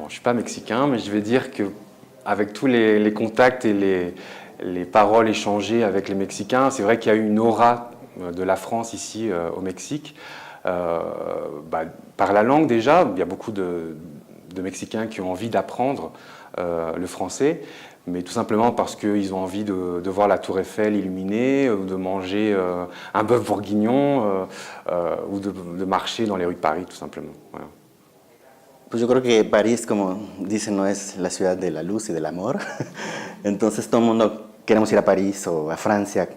je suis pas mexicain, mais je vais dire qu'avec tous les contacts et les paroles échangées avec les Mexicains, c'est vrai qu'il y a eu une aura de la France ici au Mexique. Par la langue déjà, il y a beaucoup de Mexicains qui ont envie d'apprendre le français, mais tout simplement parce qu'ils ont envie de voir la Tour Eiffel illuminée, ou de manger un bœuf bourguignon, ou de marcher dans les rues de Paris, tout simplement. Voilà. Pues yo creo que París, como dicen, no es la ciudad de la luz y del amor. Entonces todo el mundo queremos ir a París o a Francia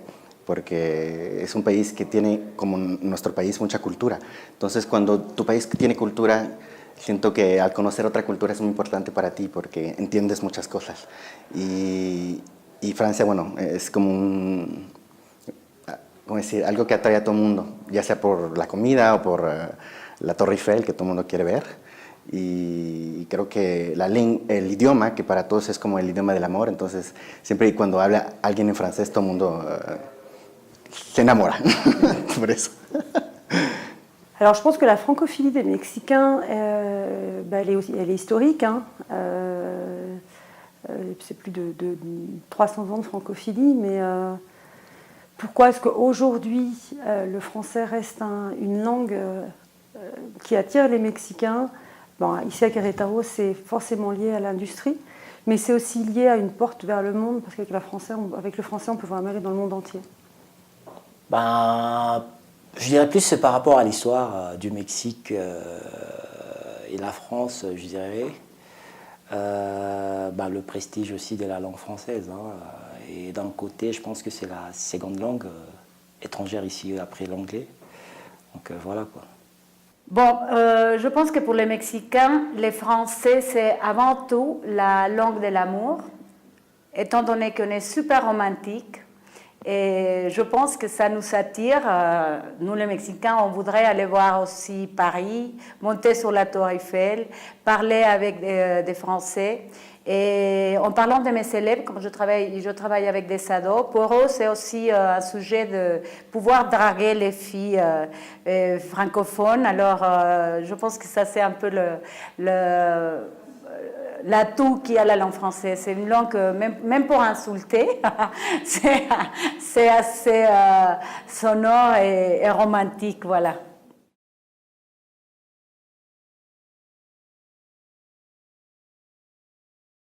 porque es un país que tiene, como nuestro país, mucha cultura. Entonces cuando tu país tiene cultura, siento que al conocer otra cultura es muy importante para ti porque entiendes muchas cosas. Y Francia, bueno, es como ¿cómo decir? Algo que atrae a todo el mundo, ya sea por la comida o por la Torre Eiffel, que todo el mundo quiere ver. Y creo que el idioma, que para todos es como el idioma del amor, entonces siempre cuando habla alguien en francés, todo el mundo se enamora, por eso. Alors je pense que la francophilie des Mexicains, elle est historique. Hein. C'est plus de 300 ans de francophilie, mais pourquoi est-ce qu'aujourd'hui le français reste une langue qui attire les Mexicains? Bon, ici à Querétaro, c'est forcément lié à l'industrie, mais c'est aussi lié à une porte vers le monde, parce qu'avec le français, on peut voir Amérique dans le monde entier. Je dirais plus c'est par rapport à l'histoire du Mexique et la France, je dirais. Le prestige aussi de la langue française. Hein. Et d'un côté, je pense que c'est la seconde langue étrangère ici après l'anglais. Donc voilà quoi. Bon, je pense que pour les Mexicains, le français, c'est avant tout la langue de l'amour, étant donné qu'on est super romantique. Et je pense que ça nous attire. Nous, les Mexicains, on voudrait aller voir aussi Paris, monter sur la Tour Eiffel, parler avec des Français. Et en parlant de mes élèves, comme je travaille avec des ados, pour eux, c'est aussi un sujet de pouvoir draguer les filles francophones. Alors, je pense que ça, c'est un peu l'atout qu'il y a la langue française. C'est une langue, même pour insulter, c'est assez sonore et romantique, voilà.